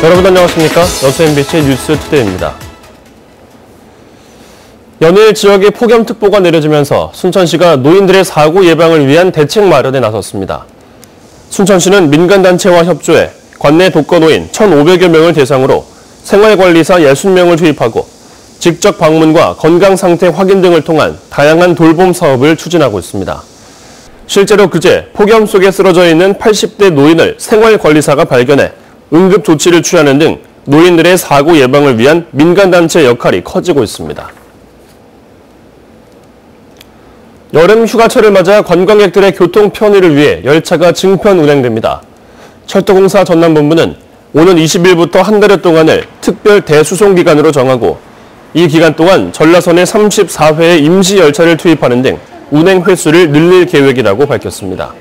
여러분 안녕하십니까? 여수 MBC 뉴스투데이입니다. 연일 지역에 폭염특보가 내려지면서 순천시가 노인들의 사고 예방을 위한 대책 마련에 나섰습니다. 순천시는 민간단체와 협조해 관내 독거노인 1,500여 명을 대상으로 생활관리사 60명을 투입하고 직접 방문과 건강상태 확인 등을 통한 다양한 돌봄 사업을 추진하고 있습니다. 실제로 그제 폭염 속에 쓰러져 있는 80대 노인을 생활관리사가 발견해 응급 조치를 취하는 등 노인들의 사고 예방을 위한 민간단체 역할이 커지고 있습니다. 여름 휴가철을 맞아 관광객들의 교통 편의를 위해 열차가 증편 운행됩니다. 철도공사 전남본부는 오는 20일부터 한 달여 동안을 특별 대수송 기간으로 정하고 이 기간 동안 전라선에 34회의 임시 열차를 투입하는 등 운행 횟수를 늘릴 계획이라고 밝혔습니다.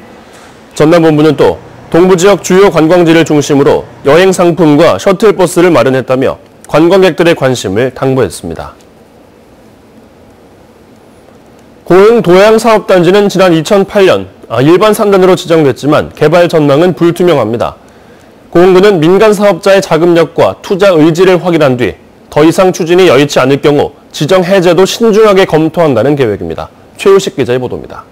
전남본부는 또 동부 지역 주요 관광지를 중심으로 여행 상품과 셔틀버스를 마련했다며 관광객들의 관심을 당부했습니다. 고흥 도양사업단지는 지난 2008년 일반 산단으로 지정됐지만 개발 전망은 불투명합니다. 고흥구는 민간 사업자의 자금력과 투자 의지를 확인한 뒤 더 이상 추진이 여의치 않을 경우 지정 해제도 신중하게 검토한다는 계획입니다. 최우식 기자의 보도입니다.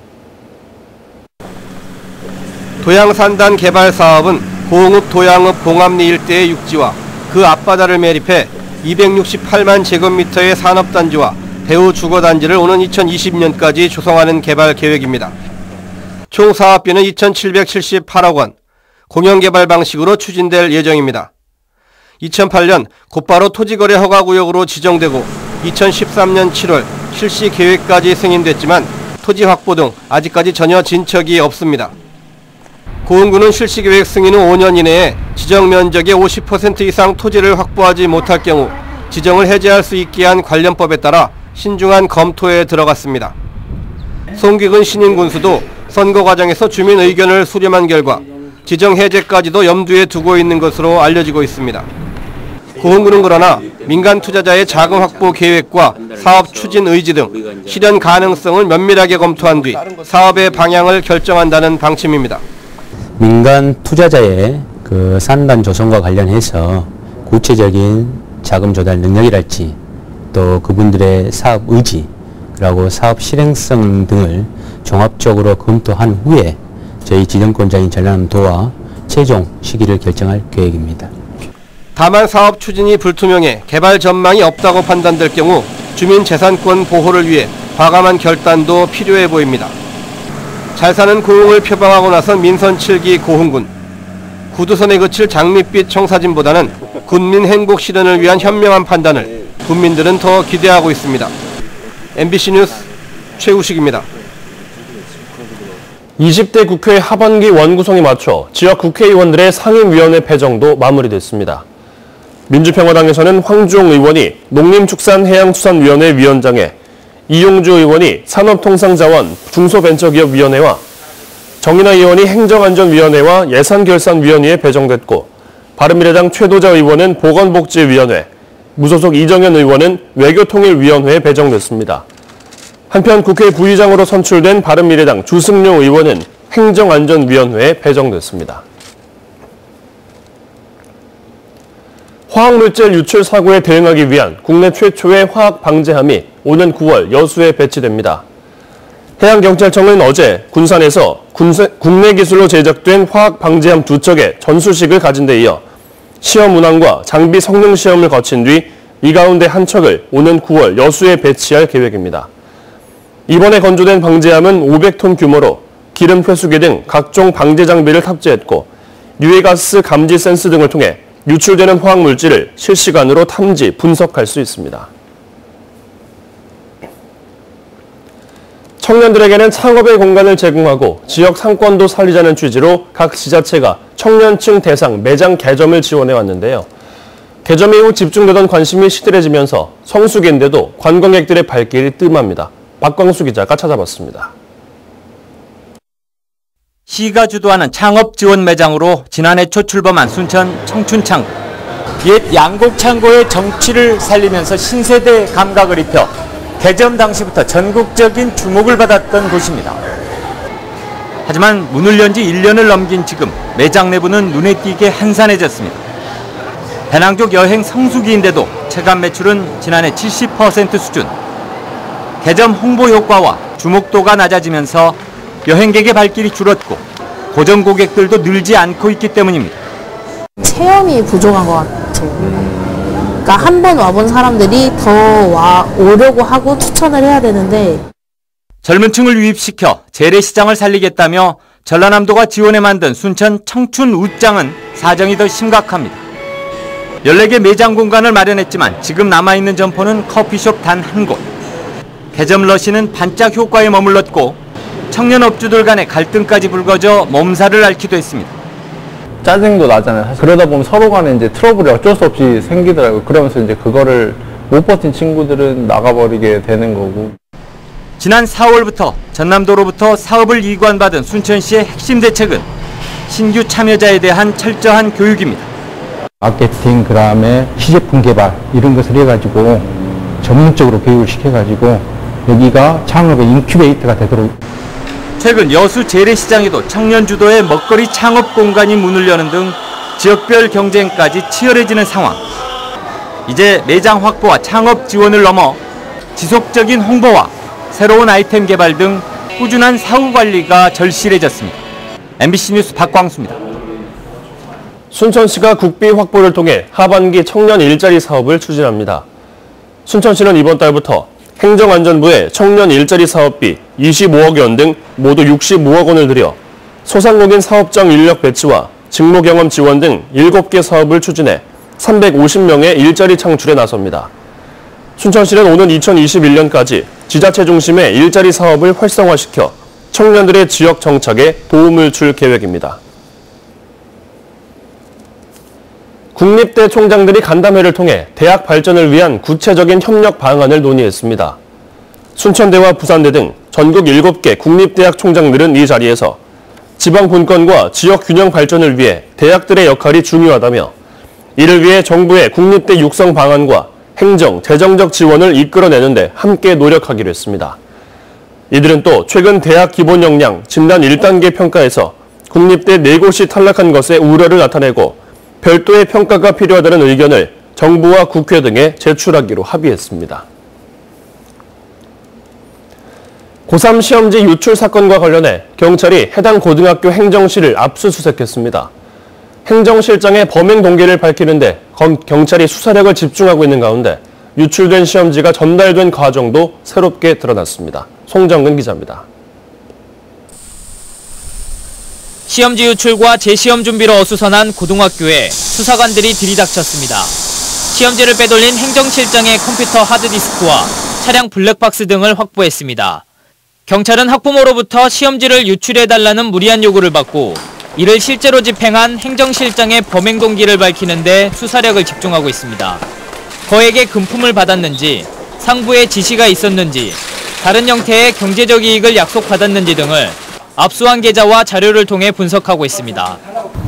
도양산단 개발 사업은 고흥읍 도양읍 봉암리 일대의 육지와 그 앞바다를 매립해 268만 제곱미터의 산업단지와 배후 주거단지를 오는 2020년까지 조성하는 개발 계획입니다. 총 사업비는 2,778억 원, 공영개발 방식으로 추진될 예정입니다. 2008년 곧바로 토지거래 허가구역으로 지정되고 2013년 7월 실시 계획까지 승인됐지만 토지 확보 등 아직까지 전혀 진척이 없습니다. 고흥구는 실시계획 승인 후 5년 이내에 지정 면적의 50% 이상 토지를 확보하지 못할 경우 지정을 해제할 수 있게 한 관련법에 따라 신중한 검토에 들어갔습니다. 송기근 신임 군수도 선거 과정에서 주민 의견을 수렴한 결과 지정 해제까지도 염두에 두고 있는 것으로 알려지고 있습니다. 고흥구는 그러나 민간 투자자의 자금 확보 계획과 사업 추진 의지 등 실현 가능성을 면밀하게 검토한 뒤 사업의 방향을 결정한다는 방침입니다. 민간 투자자의 산단 조성과 관련해서 구체적인 자금 조달 능력이랄지 또 그분들의 사업 의지 그리고 사업 실행성 등을 종합적으로 검토한 후에 저희 지정권자인 전라남도와 최종 시기를 결정할 계획입니다. 다만 사업 추진이 불투명해 개발 전망이 없다고 판단될 경우 주민 재산권 보호를 위해 과감한 결단도 필요해 보입니다. 잘 사는 고흥을 표방하고 나선 민선 7기 고흥군. 구두선에 그칠 장밋빛 청사진보다는 군민 행복 실현을 위한 현명한 판단을 국민들은 더 기대하고 있습니다. MBC 뉴스 최우식입니다. 20대 국회 하반기 원구성에 맞춰 지역 국회의원들의 상임위원회 배정도 마무리됐습니다. 민주평화당에서는 황주홍 의원이 농림축산해양수산위원회 위원장에 이용주 의원이 산업통상자원 중소벤처기업위원회와 정인아 의원이 행정안전위원회와 예산결산위원회에 배정됐고 바른미래당 최도자 의원은 보건복지위원회, 무소속 이정현 의원은 외교통일위원회에 배정됐습니다. 한편 국회 부의장으로 선출된 바른미래당 주승용 의원은 행정안전위원회에 배정됐습니다. 화학물질 유출 사고에 대응하기 위한 국내 최초의 화학방제함이 오는 9월 여수에 배치됩니다. 해양경찰청은 어제 군산에서 국내 기술로 제작된 화학방제함 2척의 전수식을 가진 데 이어 시험 운항과 장비 성능 시험을 거친 뒤 이 가운데 한 척을 오는 9월 여수에 배치할 계획입니다. 이번에 건조된 방제함은 500톤 규모로 기름 회수기 등 각종 방제 장비를 탑재했고 유해가스 감지 센스 등을 통해 유출되는 화학물질을 실시간으로 탐지, 분석할 수 있습니다. 청년들에게는 창업의 공간을 제공하고 지역 상권도 살리자는 취지로 각 지자체가 청년층 대상 매장 개점을 지원해 왔는데요. 개점 이후 집중되던 관심이 시들해지면서 성수기인데도 관광객들의 발길이 뜸합니다. 박광수 기자가 찾아봤습니다. 시가 주도하는 창업 지원 매장으로 지난해 초 출범한 순천 청춘창고. 옛 양곡창고의 정취를 살리면서 신세대 감각을 입혀 개점 당시부터 전국적인 주목을 받았던 곳입니다. 하지만 문을 연 지 1년을 넘긴 지금 매장 내부는 눈에 띄게 한산해졌습니다. 배낭족 여행 성수기인데도 체감 매출은 지난해 70% 수준. 개점 홍보 효과와 주목도가 낮아지면서 여행객의 발길이 줄었고 고정 고객들도 늘지 않고 있기 때문입니다. 체험이 부족한 것 같아요. 그러니까 한 번 와본 사람들이 더 오려고 하고 추천을 해야 되는데 젊은 층을 유입시켜 재래시장을 살리겠다며 전라남도가 지원해 만든 순천 청춘 웃장은 사정이 더 심각합니다. 14개 매장 공간을 마련했지만 지금 남아있는 점포는 커피숍 단 한 곳. 개점 러시는 반짝 효과에 머물렀고 청년 업주들 간의 갈등까지 불거져 몸살을 앓기도 했습니다. 짜증도 나잖아요. 사실. 그러다 보면 서로 간에 이제 트러블이 어쩔 수 없이 생기더라고요. 그러면서 이제 그거를 못 버틴 친구들은 나가버리게 되는 거고. 지난 4월부터 전남도로부터 사업을 이관받은 순천시의 핵심 대책은 신규 참여자에 대한 철저한 교육입니다. 마케팅, 그 다음에 시제품 개발 이런 것을 해가지고 전문적으로 교육을 시켜가지고 여기가 창업의 인큐베이터가 되도록. 최근 여수 재래시장에도 청년 주도의 먹거리 창업 공간이 문을 여는 등 지역별 경쟁까지 치열해지는 상황. 이제 매장 확보와 창업 지원을 넘어 지속적인 홍보와 새로운 아이템 개발 등 꾸준한 사후 관리가 절실해졌습니다. MBC 뉴스 박광수입니다. 순천시가 국비 확보를 통해 하반기 청년 일자리 사업을 추진합니다. 순천시는 이번 달부터 행정안전부에 청년 일자리 사업비 25억 원 등 모두 65억 원을 들여 소상공인 사업장 인력 배치와 직무 경험 지원 등 7개 사업을 추진해 350명의 일자리 창출에 나섭니다. 순천시는 오는 2021년까지 지자체 중심의 일자리 사업을 활성화시켜 청년들의 지역 정착에 도움을 줄 계획입니다. 국립대 총장들이 간담회를 통해 대학 발전을 위한 구체적인 협력 방안을 논의했습니다. 순천대와 부산대 등 전국 7개 국립대학 총장들은 이 자리에서 지방 분권과 지역 균형 발전을 위해 대학들의 역할이 중요하다며 이를 위해 정부의 국립대 육성 방안과 행정, 재정적 지원을 이끌어내는 데 함께 노력하기로 했습니다. 이들은 또 최근 대학 기본 역량 진단 1단계 평가에서 국립대 4곳이 탈락한 것에 우려를 나타내고 별도의 평가가 필요하다는 의견을 정부와 국회 등에 제출하기로 합의했습니다. 고3 시험지 유출 사건과 관련해 경찰이 해당 고등학교 행정실을 압수수색했습니다. 행정실장의 범행 동기를 밝히는데 경찰이 수사력을 집중하고 있는 가운데 유출된 시험지가 전달된 과정도 새롭게 드러났습니다. 송정근 기자입니다. 시험지 유출과 재시험 준비로 어수선한 고등학교에 수사관들이 들이닥쳤습니다. 시험지를 빼돌린 행정실장의 컴퓨터 하드디스크와 차량 블랙박스 등을 확보했습니다. 경찰은 학부모로부터 시험지를 유출해달라는 무리한 요구를 받고 이를 실제로 집행한 행정실장의 범행 동기를 밝히는 데 수사력을 집중하고 있습니다. 거액의 금품을 받았는지, 상부의 지시가 있었는지, 다른 형태의 경제적 이익을 약속받았는지 등을 압수한 계좌와 자료를 통해 분석하고 있습니다.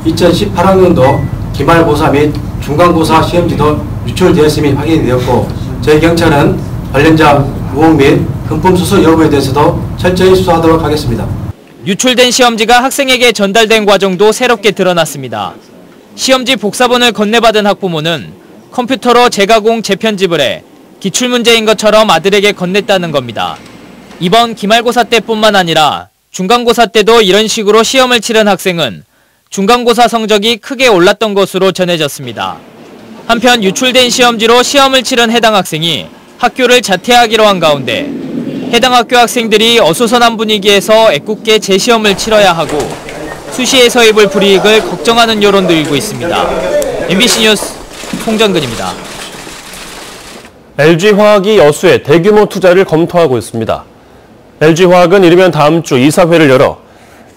2018학년도 기말고사 및 중간고사 시험지도 유출되었음이 확인이 되었고 저희 경찰은 관련자 의혹 및 금품 수수 여부에 대해서도 철저히 수사하도록 하겠습니다. 유출된 시험지가 학생에게 전달된 과정도 새롭게 드러났습니다. 시험지 복사본을 건네받은 학부모는 컴퓨터로 재가공, 재편집을 해 기출문제인 것처럼 아들에게 건넸다는 겁니다. 이번 기말고사 때뿐만 아니라 중간고사 때도 이런 식으로 시험을 치른 학생은 중간고사 성적이 크게 올랐던 것으로 전해졌습니다. 한편 유출된 시험지로 시험을 치른 해당 학생이 학교를 자퇴하기로 한 가운데 해당 학교 학생들이 어수선한 분위기에서 애꿎게 재시험을 치러야 하고 수시에서 입을 불이익을 걱정하는 여론도 일고 있습니다. MBC 뉴스 송정근입니다. LG화학이 여수에 대규모 투자를 검토하고 있습니다. LG화학은 이르면 다음 주 이사회를 열어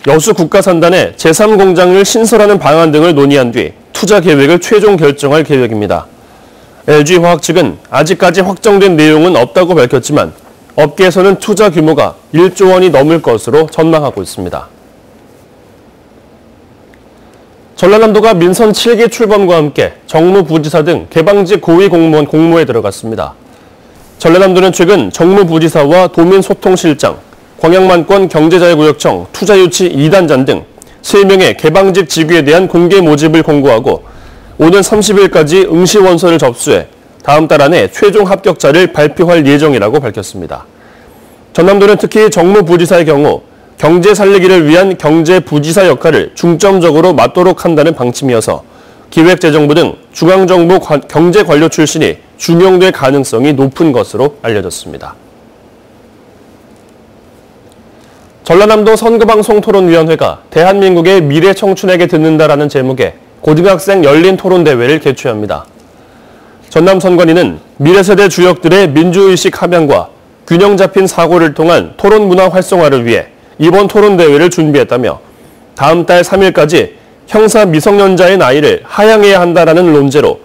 여수 국가산단에 제3공장을 신설하는 방안 등을 논의한 뒤 투자 계획을 최종 결정할 계획입니다. LG화학 측은 아직까지 확정된 내용은 없다고 밝혔지만 업계에서는 투자 규모가 1조 원이 넘을 것으로 전망하고 있습니다. 전라남도가 민선 7기 출범과 함께 정무부지사 등 개방직 고위 공무원 공모에 들어갔습니다. 전라남도는 최근 정무부지사와 도민소통실장, 광양만권 경제자유구역청 투자유치 2단장 등 3명의 개방직 직위에 대한 공개 모집을 공고하고 오는 30일까지 응시 원서를 접수해 다음 달 안에 최종 합격자를 발표할 예정이라고 밝혔습니다. 전남도는 특히 정무부지사의 경우 경제 살리기를 위한 경제부지사 역할을 중점적으로 맡도록 한다는 방침이어서 기획재정부 등 중앙정부 경제관료 출신이 중용될 가능성이 높은 것으로 알려졌습니다. 전라남도 선거방송토론위원회가 대한민국의 미래 청춘에게 듣는다라는 제목의 고등학생 열린 토론대회를 개최합니다. 전남 선관위는 미래세대 주역들의 민주의식 함양과 균형 잡힌 사고를 통한 토론 문화 활성화를 위해 이번 토론대회를 준비했다며 다음 달 3일까지 형사 미성년자의 나이를 하향해야 한다라는 논제로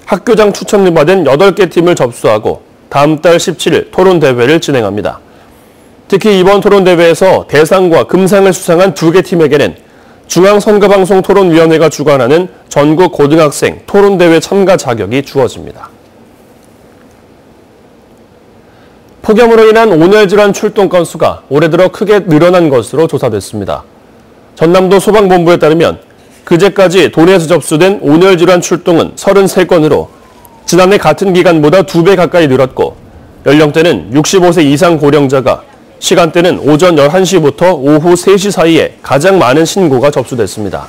학교장 추천을 받은 8개 팀을 접수하고 다음 달 17일 토론대회를 진행합니다. 특히 이번 토론대회에서 대상과 금상을 수상한 2개 팀에게는 중앙선거방송토론위원회가 주관하는 전국 고등학생 토론대회 참가 자격이 주어집니다. 폭염으로 인한 온열질환 출동 건수가 올해 들어 크게 늘어난 것으로 조사됐습니다. 전남도 소방본부에 따르면 그제까지 도내에서 접수된 온열질환 출동은 33건으로 지난해 같은 기간보다 2배 가까이 늘었고 연령대는 65세 이상 고령자가 시간대는 오전 11시부터 오후 3시 사이에 가장 많은 신고가 접수됐습니다.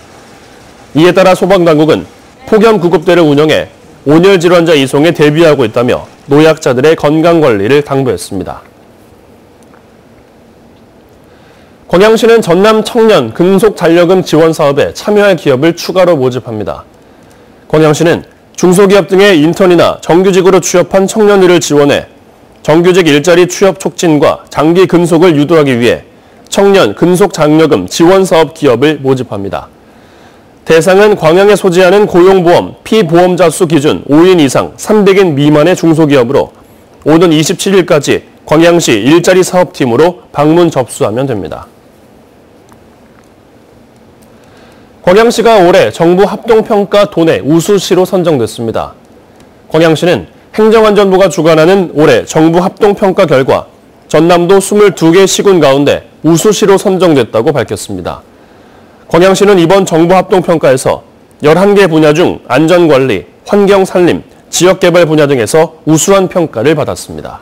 이에 따라 소방당국은 폭염 구급대를 운영해 온열 질환자 이송에 대비하고 있다며 노약자들의 건강관리를 당부했습니다. 광양시는 전남 청년 근속잔려금 지원 사업에 참여할 기업을 추가로 모집합니다. 광양시는 중소기업 등의 인턴이나 정규직으로 취업한 청년들을 지원해 정규직 일자리 취업 촉진과 장기 근속을 유도하기 위해 청년 근속장려금 지원사업 기업을 모집합니다. 대상은 광양에 소재하는 고용보험 피보험자 수 기준 5인 이상 300인 미만의 중소기업으로 오는 27일까지 광양시 일자리 사업팀으로 방문 접수하면 됩니다. 광양시가 올해 정부 합동평가 도내 우수시로 선정됐습니다. 광양시는 행정안전부가 주관하는 올해 정부 합동평가 결과 전남도 22개 시군 가운데 우수시로 선정됐다고 밝혔습니다. 광양시는 이번 정부 합동평가에서 11개 분야 중 안전관리, 환경산림, 지역개발 분야 등에서 우수한 평가를 받았습니다.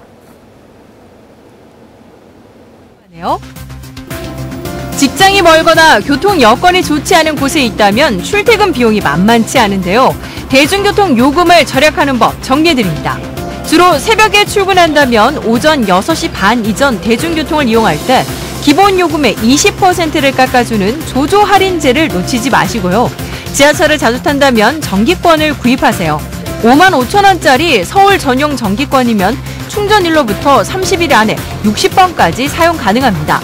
직장이 멀거나 교통 여건이 좋지 않은 곳에 있다면 출퇴근 비용이 만만치 않은데요. 대중교통 요금을 절약하는 법 정리해드립니다. 주로 새벽에 출근한다면 오전 6시 반 이전 대중교통을 이용할 때 기본 요금의 20%를 깎아주는 조조 할인제를 놓치지 마시고요. 지하철을 자주 탄다면 정기권을 구입하세요. 55,000원짜리 서울 전용 정기권이면 충전일로부터 30일 안에 60번까지 사용 가능합니다.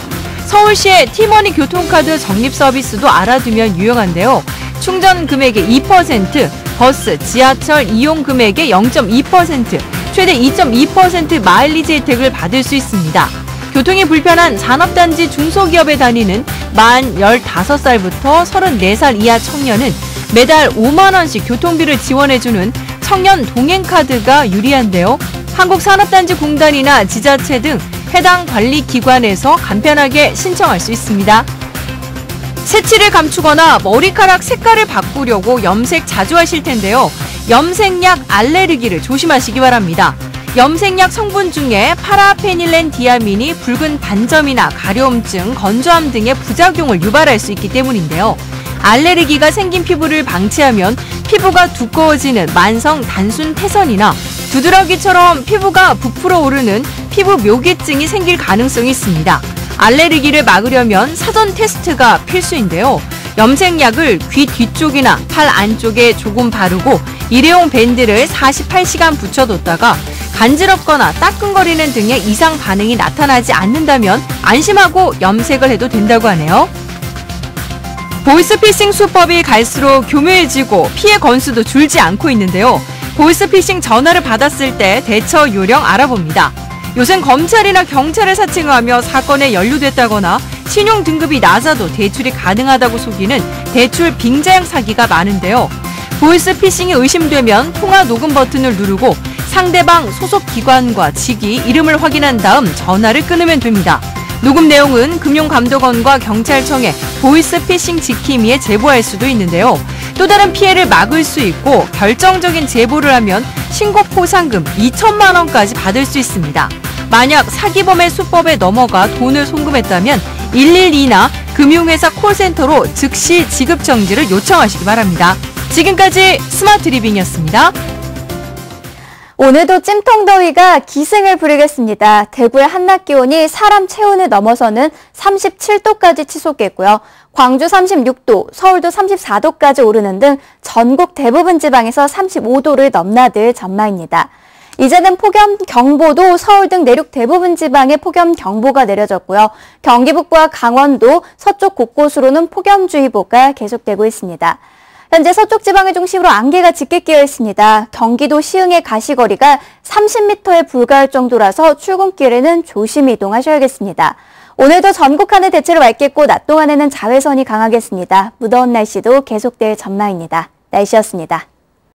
서울시의 티머니 교통카드 적립 서비스도 알아두면 유용한데요. 충전 금액의 2%, 버스, 지하철 이용 금액의 0.2%, 최대 2.2% 마일리지 혜택을 받을 수 있습니다. 교통이 불편한 산업단지 중소기업에 다니는 만 15살부터 34살 이하 청년은 매달 5만 원씩 교통비를 지원해주는 청년 동행카드가 유리한데요. 한국산업단지공단이나 지자체 등 해당 관리기관에서 간편하게 신청할 수 있습니다. 새치를 감추거나 머리카락 색깔을 바꾸려고 염색 자주 하실 텐데요. 염색약 알레르기를 조심하시기 바랍니다. 염색약 성분 중에 파라페닐렌 디아민이 붉은 반점이나 가려움증, 건조함 등의 부작용을 유발할 수 있기 때문인데요. 알레르기가 생긴 피부를 방치하면 피부가 두꺼워지는 만성 단순 태선이나 두드러기처럼 피부가 부풀어 오르는 피부 묘기증이 생길 가능성이 있습니다. 알레르기를 막으려면 사전 테스트가 필수인데요. 염색약을 귀 뒤쪽이나 팔 안쪽에 조금 바르고 일회용 밴드를 48시간 붙여뒀다가 간지럽거나 따끔거리는 등의 이상 반응이 나타나지 않는다면 안심하고 염색을 해도 된다고 하네요. 보이스피싱 수법이 갈수록 교묘해지고 피해 건수도 줄지 않고 있는데요. 보이스피싱 전화를 받았을 때 대처 요령 알아봅니다. 요새 검찰이나 경찰을 사칭하며 사건에 연루됐다거나 신용 등급이 낮아도 대출이 가능하다고 속이는 대출 빙자형 사기가 많은데요. 보이스피싱이 의심되면 통화 녹음 버튼을 누르고 상대방 소속 기관과 직위, 이름을 확인한 다음 전화를 끊으면 됩니다. 녹음 내용은 금융감독원과 경찰청에 보이스피싱 지킴이에 제보할 수도 있는데요. 또 다른 피해를 막을 수 있고 결정적인 제보를 하면 신고 포상금 2천만 원까지 받을 수 있습니다. 만약 사기범의 수법에 넘어가 돈을 송금했다면 112나 금융회사 콜센터로 즉시 지급 정지를 요청하시기 바랍니다. 지금까지 스마트 리빙이었습니다. 오늘도 찜통더위가 기승을 부리겠습니다. 대구의 한낮 기온이 사람 체온을 넘어서는 37도까지 치솟겠고요. 광주 36도, 서울도 34도까지 오르는 등 전국 대부분 지방에서 35도를 넘나들 전망입니다. 이제는 폭염경보도 서울 등 내륙 대부분 지방에 폭염경보가 내려졌고요. 경기 북부와 강원도, 서쪽 곳곳으로는 폭염주의보가 계속되고 있습니다. 현재 서쪽 지방을 중심으로 안개가 짙게 끼어 있습니다. 경기도 시흥의 가시거리가 30m에 불과할 정도라서 출근길에는 조심히 이동하셔야겠습니다. 오늘도 전국 하늘 대체로 맑겠고 낮 동안에는 자외선이 강하겠습니다. 무더운 날씨도 계속될 전망입니다. 날씨였습니다.